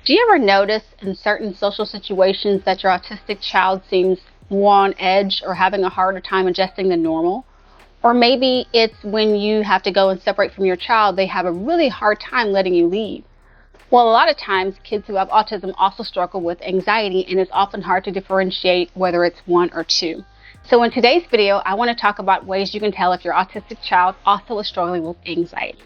Do you ever notice in certain social situations that your autistic child seems more on edge or having a harder time adjusting than normal? Or maybe it's when you have to go and separate from your child, they have a really hard time letting you leave. Well, a lot of times kids who have autism also struggle with anxiety, and it's often hard to differentiate whether it's one or two. So in today's video, I want to talk about ways you can tell if your autistic child also is struggling with anxiety.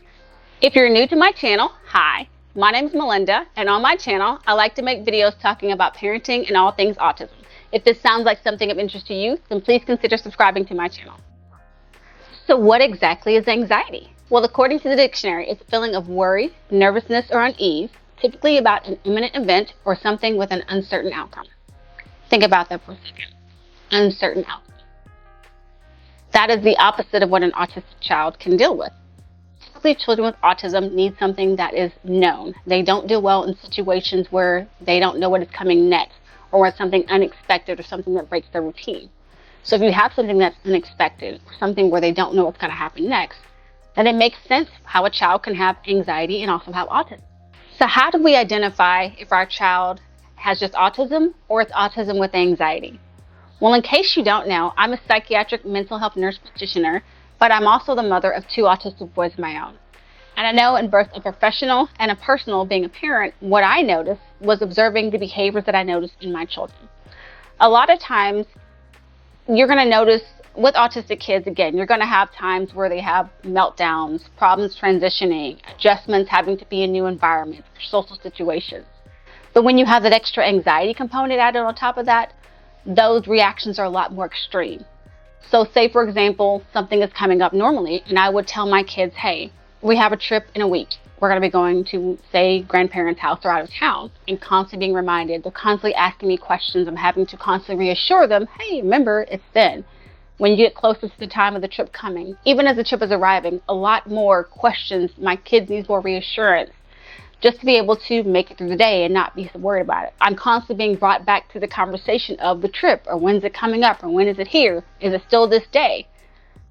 If you're new to my channel, hi, my name is Melinda, and on my channel, I like to make videos talking about parenting and all things autism. If this sounds like something of interest to you, then please consider subscribing to my channel. So what exactly is anxiety? Well, according to the dictionary, it's a feeling of worry, nervousness, or unease, typically about an imminent event or something with an uncertain outcome. Think about that for a second. Uncertain outcome. That is the opposite of what an autistic child can deal with. Typically, children with autism need something that is known. They don't do well in situations where they don't know what is coming next, or where it's something unexpected or something that breaks their routine. So if you have something that's unexpected, or something where they don't know what's going to happen next, then it makes sense how a child can have anxiety and also have autism. So how do we identify if our child has just autism or it's autism with anxiety? Well, in case you don't know, I'm a psychiatric mental health nurse practitioner, but I'm also the mother of 2 autistic boys of my own. And I know in both a professional and a personal, being a parent, what I noticed was observing the behaviors that I noticed in my children. A lot of times, you're going to notice with autistic kids, again, you're going to have times where they have meltdowns, problems transitioning, adjustments having to be in new environments, social situations. But when you have that extra anxiety component added on top of that, those reactions are a lot more extreme. So say, for example, something is coming up normally, and I would tell my kids, hey, we have a trip in a week. We're going to be going to, say, grandparents' house or out of town, and constantly being reminded. They're constantly asking me questions. I'm having to constantly reassure them, hey, remember, it's then. When you get closer to the time of the trip coming, even as the trip is arriving, a lot more questions. My kids need more reassurance just to be able to make it through the day and not be so worried about it. I'm constantly being brought back to the conversation of the trip, or when's it coming up, or when is it here? Is it still this day?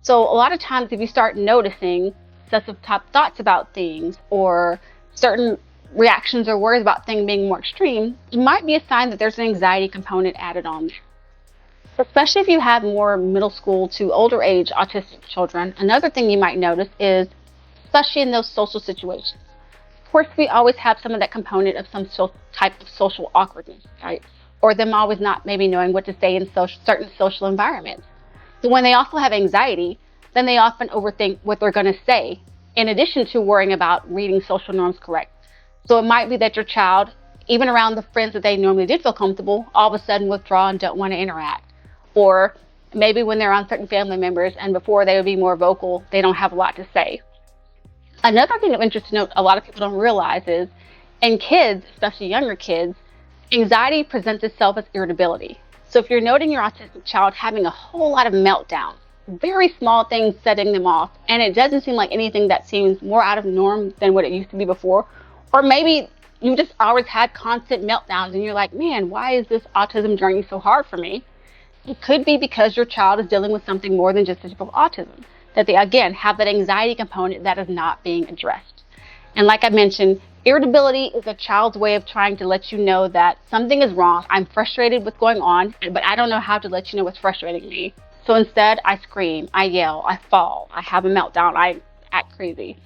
So a lot of times if you start noticing excessive top thoughts about things, or certain reactions or worries about things being more extreme, it might be a sign that there's an anxiety component added on there. Especially if you have more middle school to older age autistic children, another thing you might notice is, especially in those social situations, of course, we always have some of that component of some type of social awkwardness, right? Or them always not maybe knowing what to say in certain social environments. So when they also have anxiety, then they often overthink what they're going to say, in addition to worrying about reading social norms correct. So it might be that your child, even around the friends that they normally did feel comfortable, all of a sudden withdraw and don't want to interact. Or maybe when they're around certain family members and before they would be more vocal, they don't have a lot to say. Another thing of interest to note, a lot of people don't realize is, in kids, especially younger kids, anxiety presents itself as irritability. So if you're noting your autistic child having a whole lot of meltdowns, very small things setting them off, and it doesn't seem like anything that seems more out of norm than what it used to be before, or maybe you just always had constant meltdowns and you're like, man, why is this autism journey so hard for me? It could be because your child is dealing with something more than just a typical autism, that they, again, have that anxiety component that is not being addressed. And like I mentioned, irritability is a child's way of trying to let you know that something is wrong. I'm frustrated with what's going on, but I don't know how to let you know what's frustrating me. So instead, I scream, I yell, I fall, I have a meltdown, I act crazy.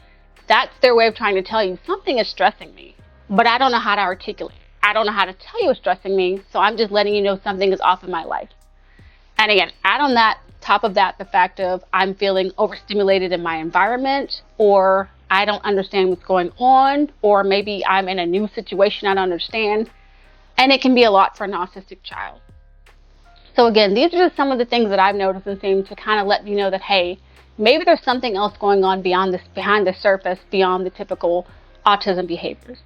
That's their way of trying to tell you something is stressing me, but I don't know how to articulate. I don't know how to tell you what's stressing me, so I'm just letting you know something is off in my life. And again, add on that, top of that, the fact of I'm feeling overstimulated in my environment, or I don't understand what's going on, or maybe I'm in a new situation I don't understand. And it can be a lot for an autistic child. So again, these are just some of the things that I've noticed and seem to kind of let me know that, hey, maybe there's something else going on behind the surface, beyond the typical autism behaviors.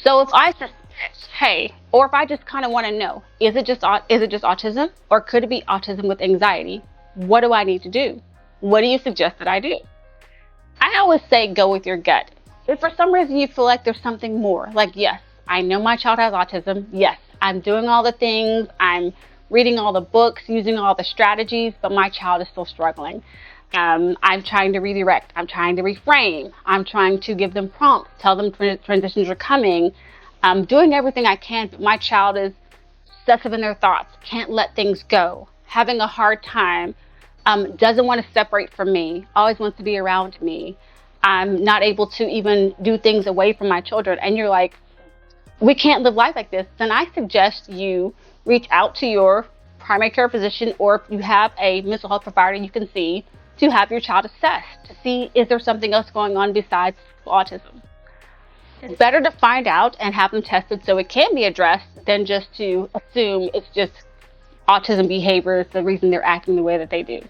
So if I suspect, hey, or if I just kind of want to know, is it just autism, or could it be autism with anxiety? What do I need to do? What do you suggest that I do? I always say go with your gut. If for some reason you feel like there's something more, like, yes, I know my child has autism. Yes, I'm doing all the things. I'm reading all the books, using all the strategies, but my child is still struggling. I'm trying to redirect. I'm trying to reframe. I'm trying to give them prompts, tell them transitions are coming. I'm doing everything I can, but my child is obsessive in their thoughts, can't let things go, having a hard time, doesn't want to separate from me, always wants to be around me. I'm not able to even do things away from my children. And you're like, we can't live life like this. Then I suggest you reach out to your primary care physician, or if you have a mental health provider you can see, to have your child assessed to see, is there something else going on besides autism. It's better to find out and have them tested so it can be addressed than just to assume it's just autism behavior is the reason they're acting the way that they do.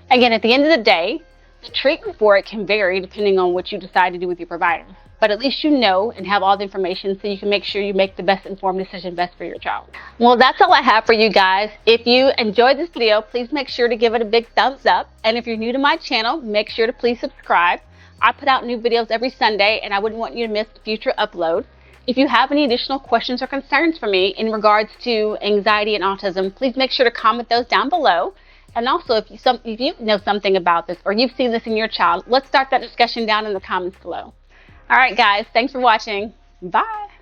Again, at the end of the day, the treatment for it can vary depending on what you decide to do with your provider. But at least you know and have all the information so you can make sure you make the best informed decision best for your child. Well, that's all I have for you guys. If you enjoyed this video, please make sure to give it a big thumbs up. And if you're new to my channel, make sure to please subscribe. I put out new videos every Sunday, and I wouldn't want you to miss a future upload. If you have any additional questions or concerns for me in regards to anxiety and autism, please make sure to comment those down below. And also, if you know something about this or you've seen this in your child, let's start that discussion down in the comments below. All right, guys, thanks for watching. Bye.